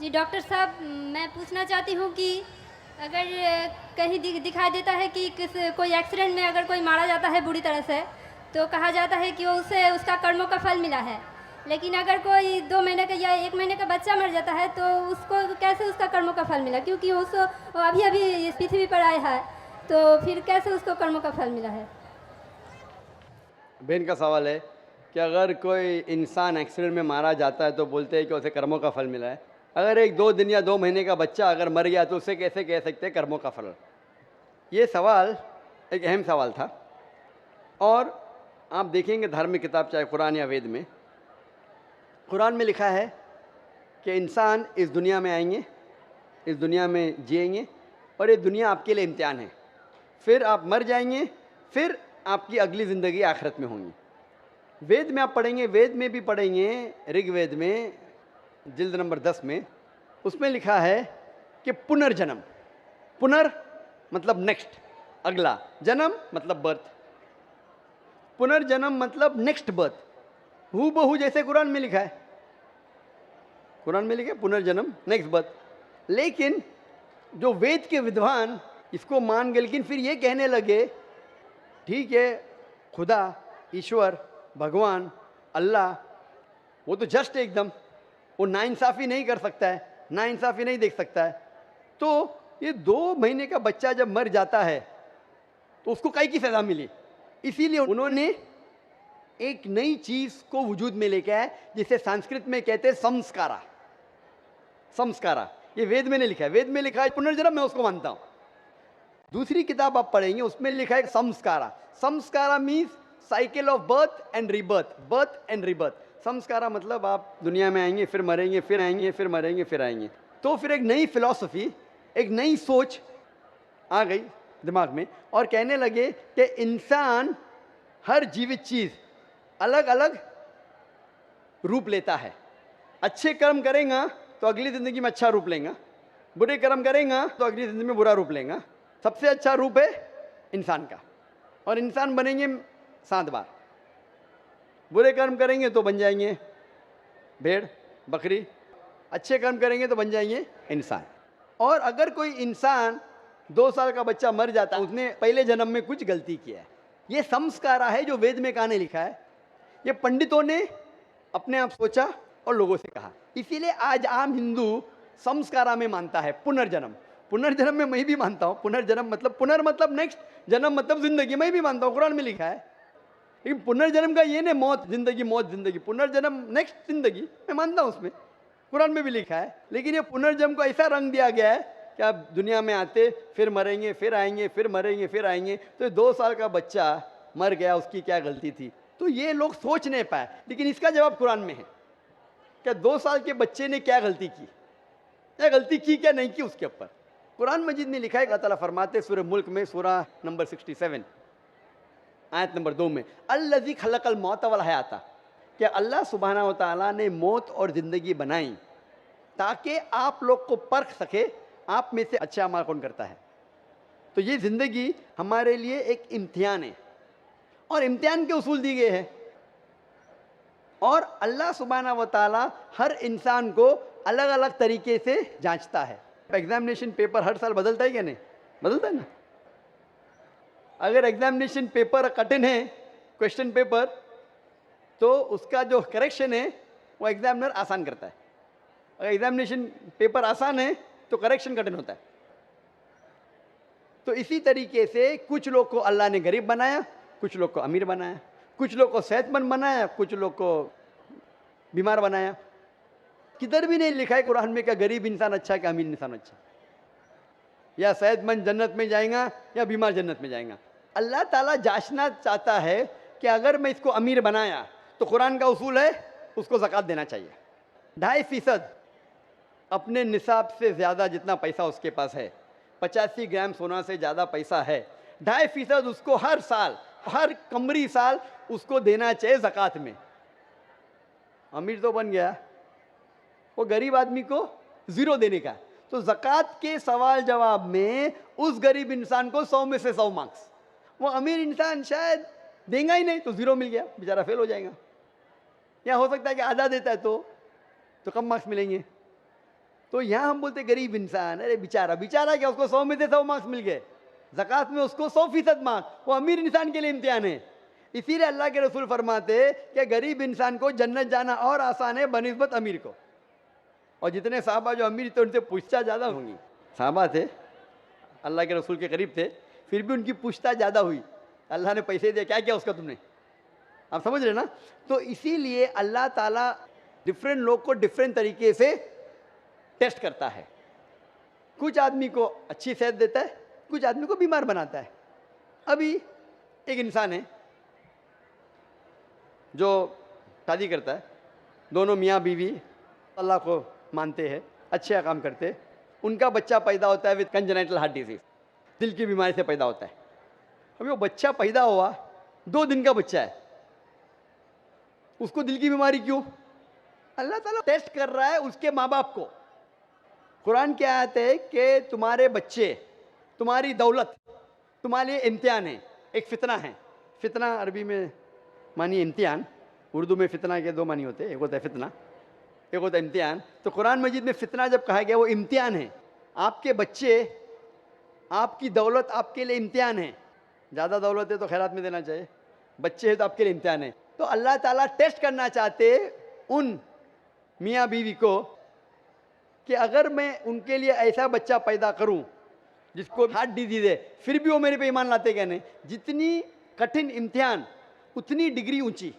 जी doctor साहब, मैं पूछना चाहती हूँ कि अगर कहीं दिखाई देता है कि कोई एक्सीडेंट में अगर कोई मारा जाता है बुरी तरह से, तो कहा जाता है कि वो उसे उसका कर्मों का फल मिला है। लेकिन अगर कोई 2 महीने का या 1 महीने का बच्चा मर जाता है, तो उसको कैसे उसका कर्मों का फल मिला? क्योंकि वो अभी-अभी इस पृथ्वी पर आया है, तो फिर कैसे उसको कर्मों का फल मिला है? बहन का सवाल है कि अगर कोई इंसान एक्सीडेंट में मारा जाता है तो बोलते हैं कि उसे कर्मों का फल मिला है। अगर एक 2 दिन या 2 महीने का बच्चा अगर मर गया तो उसे कैसे कह सकते हैं कर्मों का फल? ये सवाल एक अहम सवाल था। और आप देखेंगे धार्मिक किताब चाहे कुरान या वेद में, कुरान में लिखा है कि इंसान इस दुनिया में आएंगे, इस दुनिया में जिएंगे और ये दुनिया आपके लिए इम्तिहान है। फिर आप मर जाएंगे, फिर आपकी अगली ज़िंदगी आखिरत में होंगी। वेद में आप पढ़ेंगे, वेद में भी पढ़ेंगे, ऋग्वेद में जिल्द नंबर 10 में, उसमें लिखा है कि पुनर्जन्म, पुनर मतलब नेक्स्ट, अगला, जन्म मतलब बर्थ, पुनर्जन्म मतलब नेक्स्ट बर्थ, हू बहू जैसे कुरान में लिखा है। कुरान में लिखा है पुनर्जन्म नेक्स्ट बर्थ। लेकिन जो वेद के विद्वान इसको मान गए, लेकिन फिर ये कहने लगे ठीक है, खुदा, ईश्वर, भगवान, अल्लाह, वो तो जस्ट एकदम, वो नाइंसाफ़ी नहीं कर सकता है, नाइंसाफ़ी नहीं देख सकता है। तो ये 2 महीने का बच्चा जब मर जाता है तो उसको काहे की सज़ा मिली? इसीलिए उन्होंने एक नई चीज़ को वजूद में लेके आए, जिसे संस्कृत में कहते हैं संस्कारा। संस्कारा ये वेद में नहीं लिखा है, वेद में लिखा है पुनर्जन्म, मैं उसको मानता हूँ। दूसरी किताब आप पढ़ेंगे, उसमें लिखा है संस्कारा। संस्कारा means cycle of birth and rebirth, birth and rebirth. संस्कारा मतलब आप दुनिया में आएंगे, फिर मरेंगे, फिर आएंगे, फिर मरेंगे, फिर आएंगे। तो फिर एक नई फिलॉसफी, एक नई सोच आ गई दिमाग में और कहने लगे कि इंसान, हर जीवित चीज़ अलग अलग रूप लेता है। अच्छे कर्म करेगा तो अगली ज़िंदगी में अच्छा रूप लेगा, बुरे कर्म करेगा तो अगली ज़िंदगी में बुरा रूप लेगा। सबसे अच्छा रूप है इंसान का, और इंसान बनेंगे 7 बार। बुरे कर्म करेंगे तो बन जाएंगे भेड़, बकरी, अच्छे कर्म करेंगे तो बन जाएंगे इंसान। और अगर कोई इंसान 2 साल का बच्चा मर जाता है, उसने पहले जन्म में कुछ गलती किया है। ये संस्कारा है जो वेद में कहानी लिखा है, ये पंडितों ने अपने आप सोचा और लोगों से कहा। इसीलिए आज आम हिंदू संस्कारा में मानता है पुनर्जन्म। पुनर्जन्म में मैं भी मानता हूँ, पुनर्जन्म मतलब पुनर मतलब नेक्स्ट, जन्म मतलब जिंदगी, मैं भी मानता हूँ, कुरान में लिखा है। लेकिन पुनर्जन्म का ये नहीं मौत जिंदगी, मौत जिंदगी, पुनर्जन्म नेक्स्ट जिंदगी, मैं मानता हूँ उसमें, कुरान में भी लिखा है। लेकिन ये पुनर्जन्म को ऐसा रंग दिया गया है कि आप दुनिया में आते, फिर मरेंगे, फिर आएंगे, फिर मरेंगे, फिर आएंगे। तो 2 साल का बच्चा मर गया, उसकी क्या गलती थी? तो ये लोग सोच नहीं पाए, लेकिन इसका जवाब कुरान में है। क्या 2 साल के बच्चे ने क्या गलती की, क्या गलती की, क्या नहीं की, उसके ऊपर कुरान मजीद में लिखा है। अल्लाह ताला फरमाते सूरह मुल्क में, सूरह नंबर 67 आयत नंबर 2 में, अल्लज़ी खलक़ल मौत वल हयाता, कि अल्लाह सुब्हानहू व तआला ने मौत और ज़िंदगी बनाई ताकि आप लोग को परख सके आप में से अच्छा अमल कौन करता है। तो ये ज़िंदगी हमारे लिए एक इम्तिहान है और इम्तिहान के उसूल दिए गए हैं। और अल्लाह सुब्हानहू व तआला हर इंसान को अलग अलग तरीके से जांचता है। एग्जामिनेशन पेपर हर साल बदलता है क्या? नहीं बदलता है ना। अगर एग्जामिनेशन पेपर कठिन है, क्वेश्चन पेपर, तो उसका जो करेक्शन है वो एग्जामिनर आसान करता है। अगर एग्जामिनेशन पेपर आसान है तो करेक्शन कठिन होता है। तो इसी तरीके से कुछ लोग को अल्लाह ने गरीब बनाया, कुछ लोग को अमीर बनाया, कुछ लोग को सेहतमंद बनाया, कुछ लोग को बीमार बनाया। किधर भी नहीं लिखा है कुरान में क्या गरीब इंसान अच्छा क्या अमीर इंसान अच्छा, या सेहतमंद जन्नत में जाएगा या बीमार जन्नत में जाएगा। अल्लाह ताला जांचना चाहता है कि अगर मैं इसको अमीर बनाया तो कुरान का उसूल है उसको ज़कात देना चाहिए। 2.5% अपने निसाब से ज़्यादा जितना पैसा उसके पास है, 85 ग्राम सोना से ज़्यादा पैसा है, 2.5% उसको हर साल, हर कमरी साल उसको देना चाहिए ज़कात में। अमीर तो बन गया, वो गरीब आदमी को 0 देने का। तो ज़कात के सवाल जवाब में उस गरीब इंसान को 100 में से 100 मार्क्स, वो अमीर इंसान शायद देगा ही नहीं तो 0 मिल गया, बेचारा फेल हो जाएगा। या हो सकता है कि आधा देता है तो कम मार्क्स मिलेंगे। तो यहाँ हम बोलते गरीब इंसान, अरे बेचारा, बेचारा क्या, उसको 100 में से 100 मार्क्स मिल गए, ज़कात में उसको 100% मार्क्स, वो अमीर इंसान के लिए इम्तिहान है। इसीलिए अल्लाह के रसूल फरमाते कि गरीब इंसान को जन्नत जाना और आसान है बनिस्बत अमीर को। और जितने साहबा जो अमीर थे उनसे पूछताछ ज़्यादा होंगी। साहबा थे, अल्लाह के रसूल के करीब थे, फिर भी उनकी पूछताछ ज़्यादा हुई। अल्लाह ने पैसे दिए, क्या किया उसका तुमने? आप समझ रहे ना? तो इसीलिए अल्लाह ताला डिफरेंट लोग को डिफरेंट तरीके से टेस्ट करता है। कुछ आदमी को अच्छी सेहत देता है, कुछ आदमी को बीमार बनाता है। अभी एक इंसान है जो शादी करता है, दोनों मियाँ बीवी अल्लाह को मानते हैं, अच्छे काम करते हैं, उनका बच्चा पैदा होता है विद कंजेनाइटल हार्ट डिजीज, दिल की बीमारी से पैदा होता है। अभी वो बच्चा पैदा हुआ, 2 दिन का बच्चा है, उसको दिल की बीमारी क्यों? अल्लाह ताला टेस्ट कर रहा है उसके माँ बाप को। कुरान क्या आयत है कि तुम्हारे बच्चे, तुम्हारी दौलत तुम्हारे लिए इम्तिहान है, एक फितना है। फितना अरबी में मानी इम्तिहान, उर्दू में फितना के 2 मानी होते हैं, एक होता है फितना, एक होता है इम्तिहान। तो कुरान मजीद में फितना जब कहा गया वो इम्तिहान है। आपके बच्चे, आपकी दौलत आपके लिए इम्तिहान है। ज़्यादा दौलत है तो खैरात में देना चाहिए, बच्चे हैं तो आपके लिए इम्तिहान है। तो अल्लाह ताला टेस्ट करना चाहते उन मियाँ बीवी को कि अगर मैं उनके लिए ऐसा बच्चा पैदा करूं जिसको हार्ट डिजीज है, फिर भी वो मेरे पे ईमान लाते क्या नहीं? जितनी कठिन इम्तिहान उतनी डिग्री ऊंची।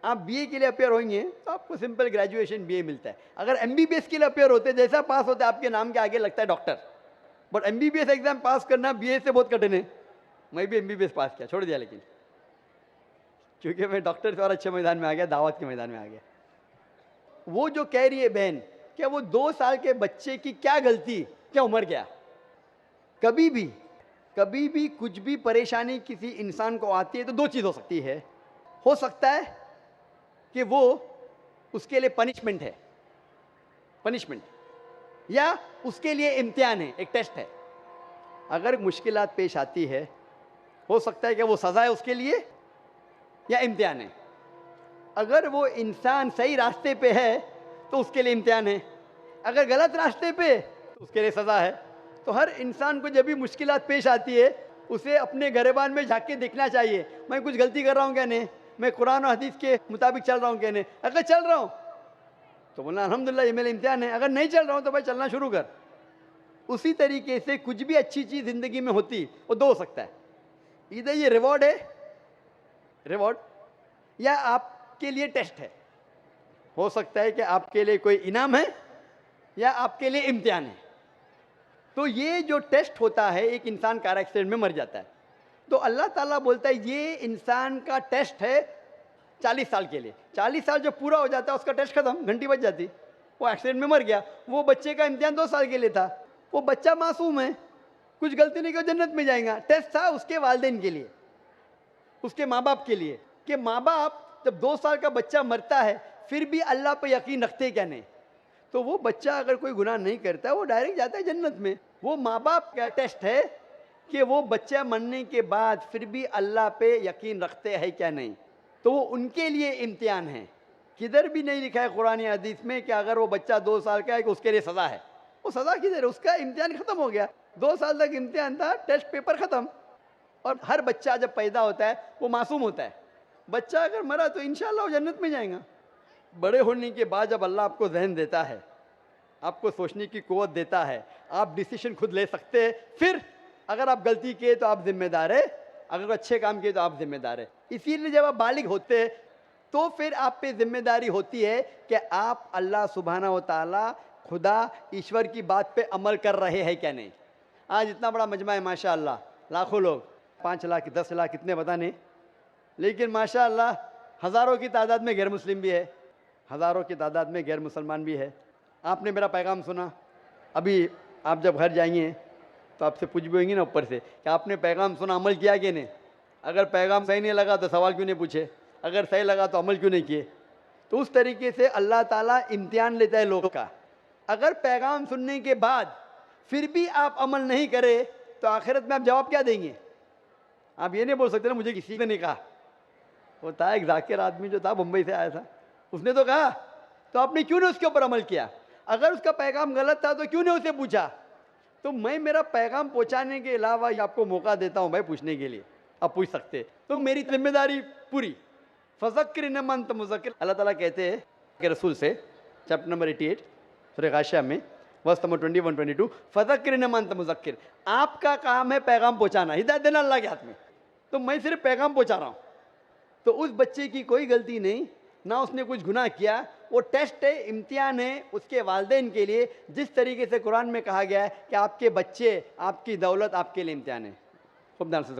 आप बीए के लिए अपेयर होंगे तो आपको सिंपल ग्रेजुएशन बीए मिलता है। अगर एमबीबीएस के लिए अपेयर होते, जैसा पास होता है आपके नाम के आगे लगता है डॉक्टर, बट एमबीबीएस एग्जाम पास करना बीए से बहुत कठिन है। मैं भी एमबीबीएस पास किया, छोड़ दिया, लेकिन क्योंकि मैं डॉक्टर से और अच्छे मैदान में आ गया, दावत के मैदान में आ गया। वो जो कह रही है बहन, क्या वो 2 साल के बच्चे की क्या गलती, क्या उम्र गया? कभी भी कुछ भी परेशानी किसी इंसान को आती है तो 2 चीज़ हो सकती है। हो सकता है कि वो उसके लिए पनिशमेंट है, पनिशमेंट, या उसके लिए इम्तिहान है, एक टेस्ट है। अगर मुश्किलात पेश आती है, हो सकता है कि वो सज़ा है उसके लिए या इम्तिहान है। अगर वो इंसान सही रास्ते पे है तो उसके लिए इम्तिहान है, अगर गलत रास्ते पे तो उसके लिए सज़ा है। तो हर इंसान को जब भी मुश्किलात पेश आती है उसे अपने गिरबान में झाँक के देखना चाहिए, मैं कुछ गलती कर रहा हूँ क्या नहीं, मैं कुरान और हदीस के मुताबिक चल रहा हूँ क्या नहीं। अगर चल रहा हूँ तो बोलना अल्हम्दुलिल्लाह ये मेरा इम्तिहान है, अगर नहीं चल रहा हूँ तो भाई चलना शुरू कर। उसी तरीके से कुछ भी अच्छी चीज़ ज़िंदगी में होती वो 2 हो सकता है, इधर ये रिवॉर्ड है, रिवॉर्ड, या आपके लिए टेस्ट है। हो सकता है कि आपके लिए कोई इनाम है या आपके लिए इम्तिहान है। तो ये जो टेस्ट होता है, एक इंसान कार एक्सीडेंट में मर जाता है तो अल्लाह ताला बोलता है ये इंसान का टेस्ट है 40 साल के लिए। 40 साल जो पूरा हो जाता है उसका टेस्ट खत्म, घंटी बज जाती, वो एक्सीडेंट में मर गया। वो बच्चे का इम्तिहान 2 साल के लिए था, वो बच्चा मासूम है, कुछ गलती नहीं की जन्नत में जाएगा। टेस्ट था उसके वालिदैन के लिए, उसके माँ बाप के लिए, कि माँ बाप जब 2 साल का बच्चा मरता है फिर भी अल्लाह पे यकीन रखते क्या नहीं। तो वो बच्चा अगर कोई गुनाह नहीं करता वो डायरेक्ट जाता है जन्नत में। वो माँ बाप का टेस्ट है कि वो बच्चा मरने के बाद फिर भी अल्लाह पे यकीन रखते हैं क्या नहीं। तो वो उनके लिए इम्तिहान है। किधर भी नहीं लिखा है कुरान या हदीस में कि अगर वो बच्चा 2 साल का है कि उसके लिए सज़ा है। वो सज़ा किधर है? उसका इम्तिहान ख़त्म हो गया, 2 साल तक इम्तिहान था, टेस्ट पेपर ख़त्म। और हर बच्चा जब पैदा होता है वो मासूम होता है। बच्चा अगर मरा तो इंशाअल्लाह वो जन्नत में जाएगा। बड़े होने के बाद जब अल्लाह आपको जहन देता है, आपको सोचने की क़ुव्वत देता है, आप डिसीजन खुद ले सकते हैं, फिर अगर आप गलती किए तो आप जिम्मेदार है, अगर अच्छे काम किए तो आप जिम्मेदार है। इसीलिए जब आप बालिग होते हैं तो फिर आप पे जिम्मेदारी होती है कि आप अल्लाह सुब्हाना व तआला, खुदा ईश्वर की बात पे अमल कर रहे हैं क्या नहीं। आज इतना बड़ा मजमा है माशाअल्लाह, लाखों लोग, 5 लाख 10 लाख कितने पता नहीं, लेकिन माशाअल्लाह हज़ारों की तादाद में गैर मुस्लिम भी है, हज़ारों की तादाद में गैर मुसलमान भी है। आपने मेरा पैगाम सुना, अभी आप जब घर जाएंगे तो आपसे पूछ भी होंगी ना ऊपर से कि आपने पैगाम सुना, अमल किया कि नहीं। अगर पैगाम सही नहीं लगा तो सवाल क्यों नहीं पूछे, अगर सही लगा तो अमल क्यों नहीं किए। तो उस तरीके से अल्लाह ताला इम्तिहान लेता है लोगों का। अगर पैगाम सुनने के बाद फिर भी आप अमल नहीं करें तो आखिरत में आप जवाब क्या देंगे? आप ये नहीं बोल सकते ना मुझे किसी ने नहीं कहा। वो था एक जाकिर आदमी जो था, मुंबई से आया था, उसने तो कहा, तो आपने क्यों नहीं उसके ऊपर अमल किया? अगर उसका पैगाम गलत था तो क्यों नहीं उसे पूछा? तो मैं मेरा पैगाम पहुंचाने के अलावा आपको मौका देता हूं भाई पूछने के लिए, आप पूछ सकते हैं, तो मेरी जिम्मेदारी पूरी। फज़क्किर इन्नमा अंत मुज़क्किर, अल्लाह ताला कहते हैं कि रसूल से, चैप्टर नंबर 88 सूरह गाशिया में वर्स नंबर 21-22, फज़क्किर इन्नमा अंत मुज़क्किर, आपका काम है पैगाम पहुंचाना, हिदायत देना अल्लाह के हाथ में, तो मैं सिर्फ पैगाम पहुंचा रहा हूं। तो उस बच्चे की कोई गलती नहीं, ना उसने कुछ गुनाह किया, वो टेस्ट है, इम्तिहान है उसके वालिदैन के लिए। जिस तरीके से कुरान में कहा गया है कि आपके बच्चे, आपकी दौलत आपके लिए इम्तिहान है। खूब ध्यान से